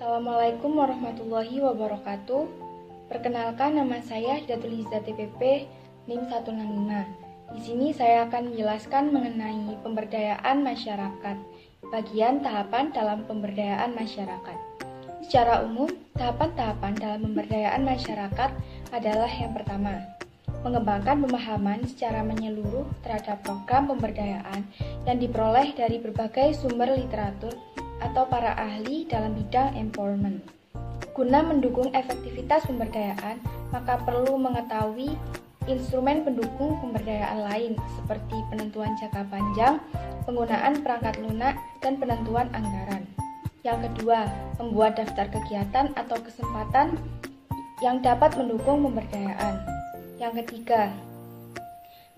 Assalamualaikum warahmatullahi wabarakatuh. Perkenalkan, nama saya Hidayatuliza TPP NIM 165. Di sini saya akan menjelaskan mengenai pemberdayaan masyarakat, bagian tahapan dalam pemberdayaan masyarakat. Secara umum, tahapan-tahapan dalam pemberdayaan masyarakat adalah yang pertama, mengembangkan pemahaman secara menyeluruh terhadap program pemberdayaan yang diperoleh dari berbagai sumber literatur atau para ahli dalam bidang empowerment. Guna mendukung efektivitas pemberdayaan, maka perlu mengetahui instrumen pendukung pemberdayaan lain seperti penentuan jangka panjang, penggunaan perangkat lunak, dan penentuan anggaran. Yang kedua, membuat daftar kegiatan atau kesempatan yang dapat mendukung pemberdayaan. Yang ketiga,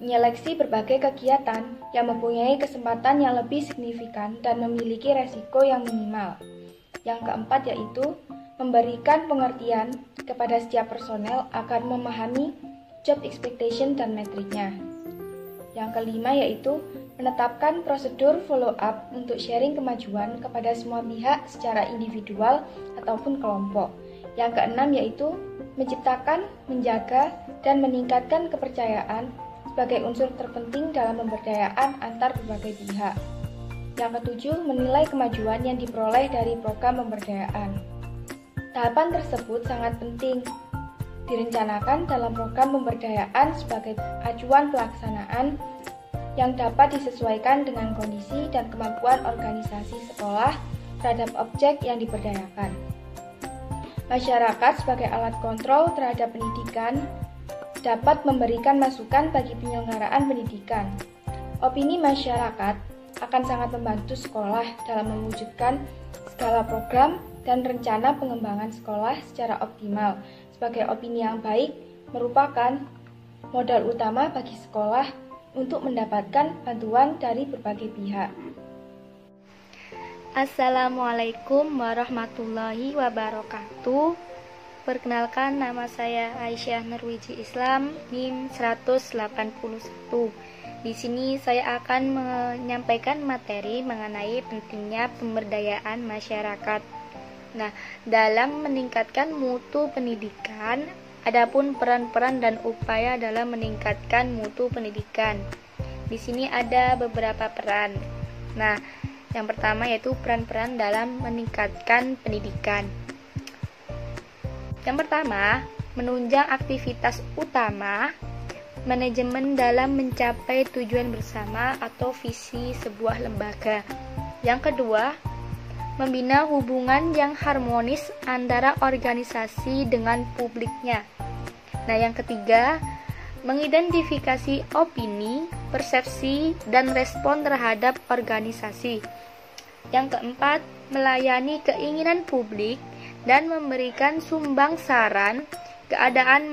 menyeleksi berbagai kegiatan yang mempunyai kesempatan yang lebih signifikan dan memiliki resiko yang minimal. Yang keempat yaitu memberikan pengertian kepada setiap personel agar memahami job expectation dan metriknya. Yang kelima yaitu menetapkan prosedur follow up untuk sharing kemajuan kepada semua pihak secara individual ataupun kelompok. Yang keenam yaitu menciptakan, menjaga, dan meningkatkan kepercayaan sebagai unsur terpenting dalam pemberdayaan antar berbagai pihak. Yang ketujuh, menilai kemajuan yang diperoleh dari program pemberdayaan. Tahapan tersebut sangat penting direncanakan dalam program pemberdayaan sebagai acuan pelaksanaan yang dapat disesuaikan dengan kondisi dan kemampuan organisasi sekolah terhadap objek yang diberdayakan. Masyarakat sebagai alat kontrol terhadap pendidikan dapat memberikan masukan bagi penyelenggaraan pendidikan. Opini masyarakat akan sangat membantu sekolah dalam mewujudkan skala program dan rencana pengembangan sekolah secara optimal. Sebagai opini yang baik merupakan modal utama bagi sekolah untuk mendapatkan bantuan dari berbagai pihak. Assalamualaikum warahmatullahi wabarakatuh. Perkenalkan, nama saya Aisyah Nurwiji Islam, NIM 181. Di sini saya akan menyampaikan materi mengenai pentingnya pemberdayaan masyarakat. Nah, dalam meningkatkan mutu pendidikan, adapun peran-peran dan upaya dalam meningkatkan mutu pendidikan. Di sini ada beberapa peran. Nah, yang pertama yaitu peran-peran dalam meningkatkan pendidikan. Yang pertama, menunjang aktivitas utama manajemen dalam mencapai tujuan bersama atau visi sebuah lembaga. Yang kedua, membina hubungan yang harmonis antara organisasi dengan publiknya. Nah, yang ketiga, mengidentifikasi opini, persepsi, dan respon terhadap organisasi. Yang keempat, melayani keinginan publik dan memberikan sumbang saran keadaan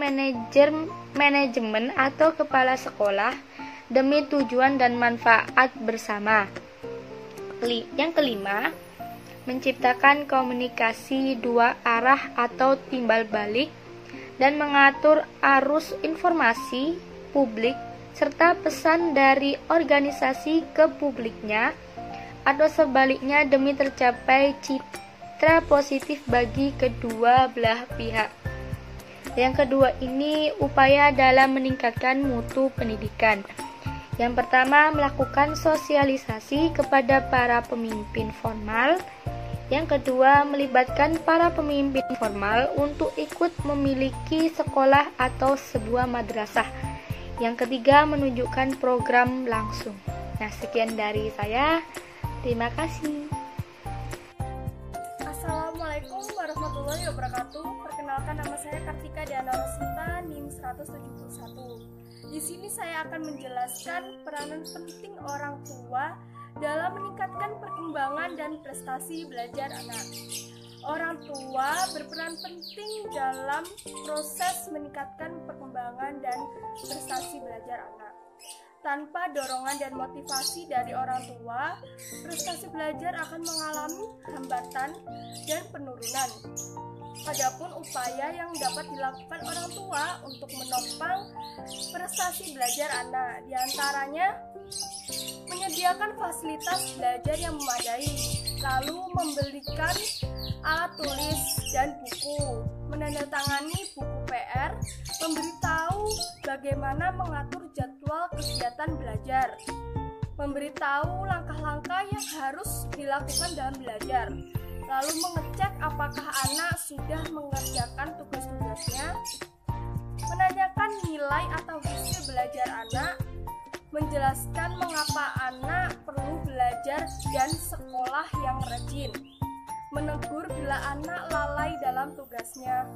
manajemen atau kepala sekolah demi tujuan dan manfaat bersama. Yang kelima, menciptakan komunikasi dua arah atau timbal balik dan mengatur arus informasi publik serta pesan dari organisasi ke publiknya atau sebaliknya demi tercapai citra positif bagi kedua belah pihak. Yang kedua ini upaya dalam meningkatkan mutu pendidikan. Yang pertama, melakukan sosialisasi kepada para pemimpin formal. Yang kedua, melibatkan para pemimpin formal untuk ikut memiliki sekolah atau sebuah madrasah. Yang ketiga, menunjukkan program langsung. Nah, sekian dari saya. Terima kasih. Assalamualaikum warahmatullahi wabarakatuh. Perkenalkan, nama saya Kartika Diana Rosinta, NIM 171. Di sini saya akan menjelaskan peranan penting orang tua dalam meningkatkan perkembangan dan prestasi belajar anak. Orang tua berperan penting dalam proses meningkatkan perkembangan dan prestasi belajar anak. Tanpa dorongan dan motivasi dari orang tua, prestasi belajar akan mengalami hambatan dan penurunan. Adapun upaya yang dapat dilakukan orang tua untuk menopang prestasi belajar anak, diantaranya menyediakan fasilitas belajar yang memadai, lalu membelikan alat tulis dan buku, menandatangani buku PR, memberitahu bagaimana mengatur jadwal kegiatan belajar, memberitahu langkah-langkah yang harus dilakukan dalam belajar, lalu mengecek apakah anak sudah mengerjakan tugas-tugasnya, menanyakan nilai atau hasil belajar anak, menjelaskan mengapa anak perlu belajar dan sekolah yang rajin, menegur bila anak lalai dalam tugasnya,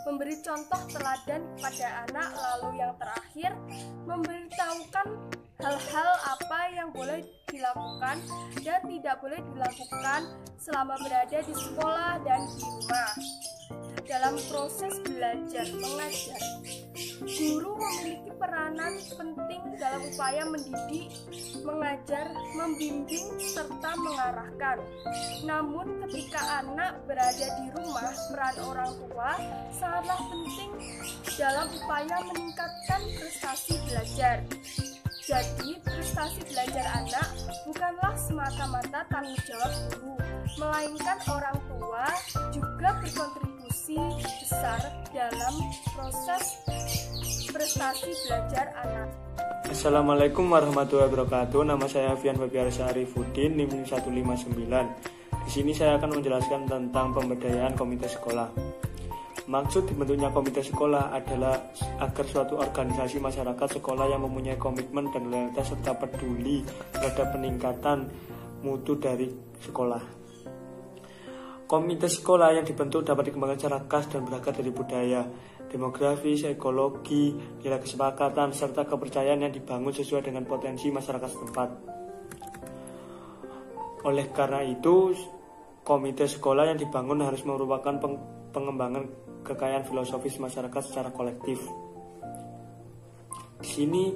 memberi contoh teladan kepada anak, lalu yang terakhir, memberitahukan hal-hal apa yang boleh dilakukan dan tidak boleh dilakukan selama berada di sekolah dan di rumah. Dalam proses belajar mengajar, guru memiliki peranan penting dalam upaya mendidik, mengajar, membimbing, serta mengarahkan. Namun ketika anak berada di rumah, peran orang tua sangatlah penting dalam upaya meningkatkan prestasi belajar. Jadi, prestasi belajar anak bukanlah semata-mata tanggung jawab guru, melainkan orang tua juga berkontribusi besar dalam proses prestasi belajar anak. Assalamualaikum warahmatullahi wabarakatuh. Nama saya Fian Fabiar Syarifuddin, NIM 159. Di sini saya akan menjelaskan tentang pemberdayaan komite sekolah. Maksud dibentuknya komite sekolah adalah agar suatu organisasi masyarakat sekolah yang mempunyai komitmen dan loyalitas serta peduli terhadap peningkatan mutu dari sekolah. Komite sekolah yang dibentuk dapat dikembangkan secara khas dan berangkat dari budaya, demografi, psikologi, nilai kesepakatan, serta kepercayaan yang dibangun sesuai dengan potensi masyarakat setempat. Oleh karena itu, komite sekolah yang dibangun harus merupakan pengembangan kekayaan filosofis masyarakat secara kolektif. Di sini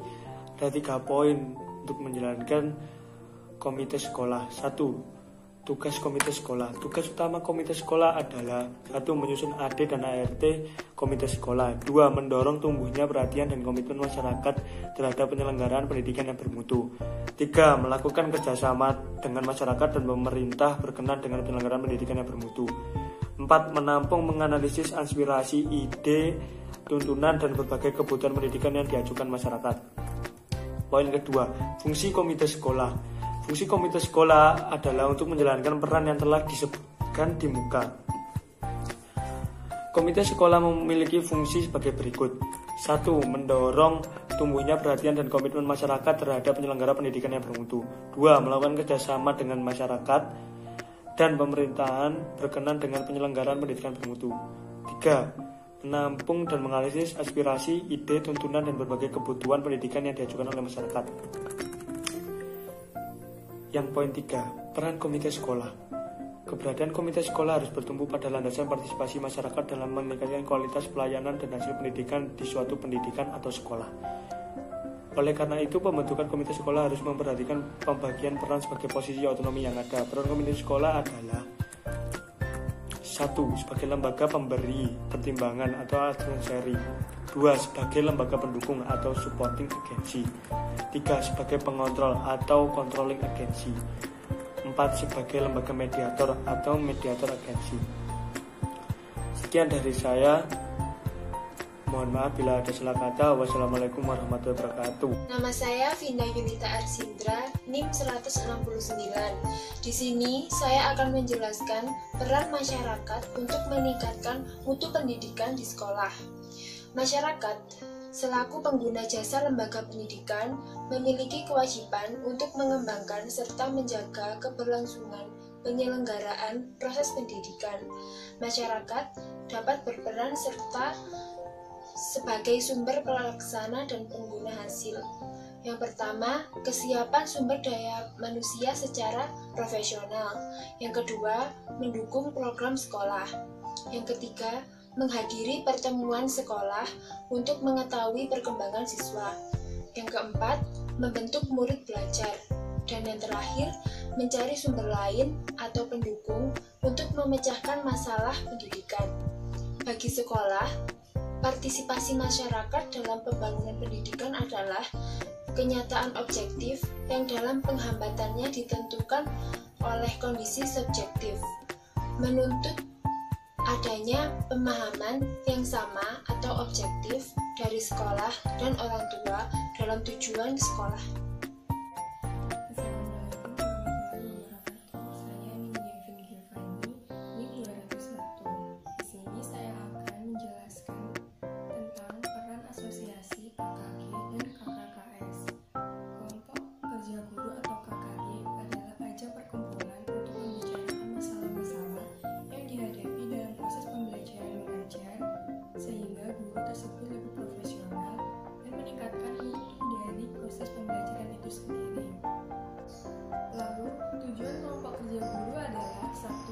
ada 3 poin untuk menjalankan komite sekolah. 1. Tugas komite sekolah. Tugas utama komite sekolah adalah 1. Menyusun AD dan ART komite sekolah. 2. Mendorong tumbuhnya perhatian dan komitmen masyarakat terhadap penyelenggaraan pendidikan yang bermutu. 3. Melakukan kerjasama dengan masyarakat dan pemerintah berkenan dengan penyelenggaraan pendidikan yang bermutu. 4. Menampung, menganalisis aspirasi, ide, tuntunan, dan berbagai kebutuhan pendidikan yang diajukan masyarakat. Poin kedua, fungsi komite sekolah. Fungsi komite sekolah adalah untuk menjalankan peran yang telah disebutkan di muka. Komite sekolah memiliki fungsi sebagai berikut. 1. Mendorong tumbuhnya perhatian dan komitmen masyarakat terhadap penyelenggara pendidikan yang bermutu. 2. Melakukan kerjasama dengan masyarakat dan pemerintahan berkenan dengan penyelenggaraan pendidikan bermutu. 3. Menampung dan menganalisis aspirasi, ide, tuntunan, dan berbagai kebutuhan pendidikan yang diajukan oleh masyarakat. Yang poin 3, peran komite sekolah. Keberadaan komite sekolah harus bertumbuh pada landasan partisipasi masyarakat dalam meningkatkan kualitas pelayanan dan hasil pendidikan di suatu pendidikan atau sekolah. Oleh karena itu, pembentukan komite sekolah harus memperhatikan pembagian peran sebagai posisi otonomi yang ada. Peran komite sekolah adalah 1. Sebagai lembaga pemberi pertimbangan atau advisory. 2. Sebagai lembaga pendukung atau supporting agency. 3. Sebagai pengontrol atau controlling agency. 4. Sebagai lembaga mediator atau mediator agency. Sekian dari saya. Mohon maaf bila ada salah kata. Wassalamualaikum warahmatullahi wabarakatuh. Nama saya Vina Yunita Arsindra, NIM 169. Di sini saya akan menjelaskan peran masyarakat untuk meningkatkan mutu pendidikan di sekolah. Masyarakat selaku pengguna jasa lembaga pendidikan memiliki kewajiban untuk mengembangkan serta menjaga keberlangsungan penyelenggaraan proses pendidikan. Masyarakat dapat berperan serta sebagai sumber pelaksana dan pengguna hasil. Yang pertama, kesiapan sumber daya manusia secara profesional. Yang kedua, mendukung program sekolah. Yang ketiga, menghadiri pertemuan sekolah untuk mengetahui perkembangan siswa. Yang keempat, membentuk murid belajar. Dan yang terakhir, mencari sumber lain atau pendukung untuk memecahkan masalah pendidikan. Bagi sekolah, partisipasi masyarakat dalam pembangunan pendidikan adalah kenyataan objektif yang dalam penghambatannya ditentukan oleh kondisi subjektif, menuntut adanya pemahaman yang sama atau objektif dari sekolah dan orang tua dalam tujuan sekolah.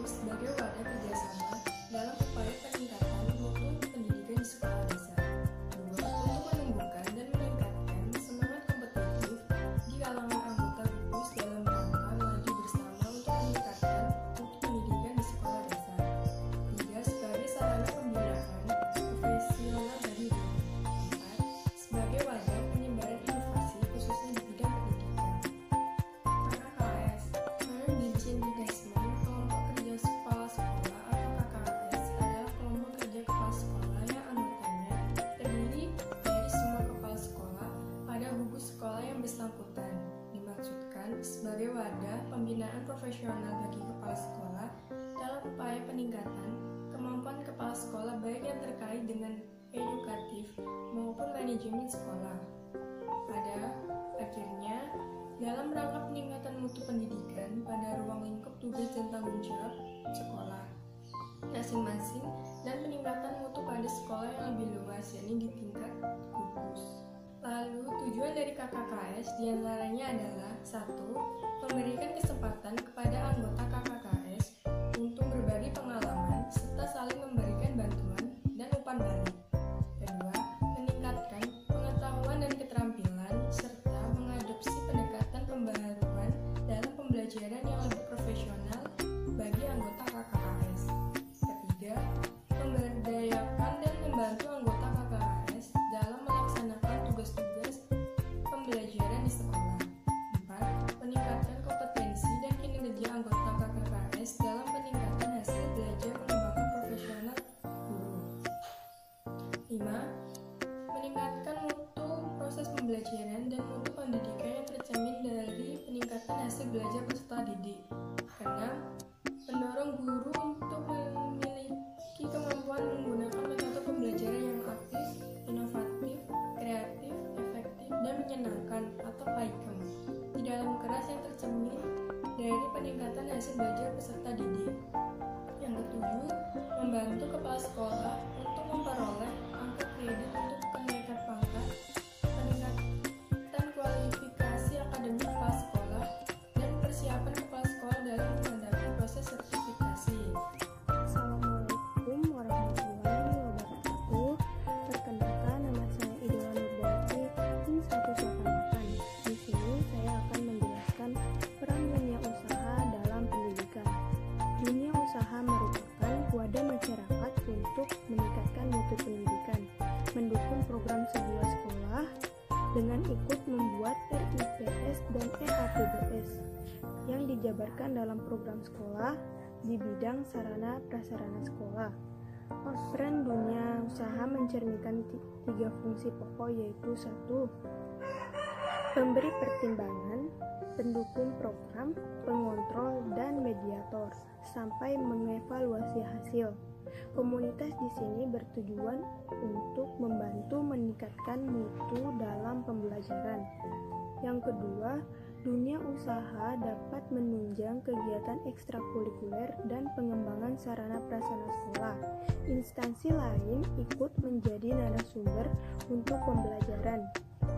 Sebagai wadah kerjasama dalam upaya peningkatan mutu pendidikan di sekolah desa. 2. Untuk menumbuhkan dan meningkatkan semangat kompetitif di kalangan anggota gugus dalam rangka maju bersama untuk meningkatkan mutu pendidikan di sekolah desa. 3. Sebagai sarana pembinaan profesional bagi guru. 4. Sebagai wadah penyebaran inovasi khususnya di bidang pendidikan. KKKS, Management Investment. Sebagai wadah pembinaan profesional bagi kepala sekolah dalam upaya peningkatan kemampuan kepala sekolah baik yang terkait dengan edukatif maupun manajemen sekolah. Pada akhirnya, dalam rangka peningkatan mutu pendidikan pada ruang lingkup tugas dan tanggung jawab sekolah masing-masing dan peningkatan mutu pada sekolah yang lebih luas, yakni di tingkat gugus. Lalu, tujuan dari KKKS diantaranya adalah 1. Memberikan kesempatan kepada anggota KKKS untuk berbagi pengalaman serta saling memberikan bantuan dan umpan balik. 2. Meningkatkan pengetahuan dan keterampilan serta mengadopsi pendekatan pembaharuan dalam pembelajaran yang lebih profesional bagi anggota KKKS. 3. Memberdayakan dan membantu anggota KKKS dalam melaksanakan tugas-tugas pembelajaran di sekolah. 4. Meningkatkan kompetensi dan kinerja anggota KKKS dalam peningkatan hasil belajar pengembangan profesional guru. 5. Meningkatkan mutu proses pembelajaran dan mutu pendidikan yang tercermin dari peningkatan hasil belajar peserta didik. 6. Mendorong guru untuk memiliki kemampuan menggunakan metode pembelajaran yang aktif, inovatif, kreatif, efektif, dan menyenangkan atau PAIKEM di dalam kelas yang tercermin dari peningkatan hasil belajar peserta didik. Yang ketujuh, membantu kepala sekolah untuk memperoleh angka kredit untuk kenaikan pangkat, peningkatan kualifikasi akademik kepala sekolah, dan persiapan kepala sekolah dalam menghadapi proses sertifikasi. Assalamualaikum warahmatullahi wabarakatuh. Perkenalkan, nama saya Idola Nurbaiti, NIM 188. Di sini saya akan menjelaskan peran dunia usaha dalam pendidikan. Dunia usaha merupakan wadah masyarakat untuk meningkatkan mutu pendidikan, mendukung program sebuah sekolah dengan ikut membuat RIPS dan EAPBS yang dijabarkan dalam program sekolah di bidang sarana prasarana sekolah. Peran dunia usaha mencerminkan 3 fungsi pokok, yaitu 1. Pemberi pertimbangan, pendukung program, pengontrol, dan mediator, sampai mengevaluasi hasil. Komunitas di sini bertujuan untuk membantu meningkatkan mutu dalam pembelajaran. Yang kedua, dunia usaha dapat menunjang kegiatan ekstrakurikuler dan pengembangan sarana prasarana sekolah. Instansi lain ikut menjadi narasumber untuk pembelajaran,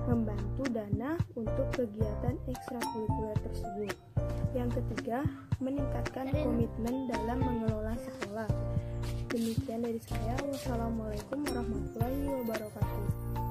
membantu dana untuk kegiatan ekstrakurikuler tersebut. Yang ketiga, meningkatkan komitmen dalam mengelola sekolah. Demikian dari saya. Wassalamualaikum warahmatullahi wabarakatuh.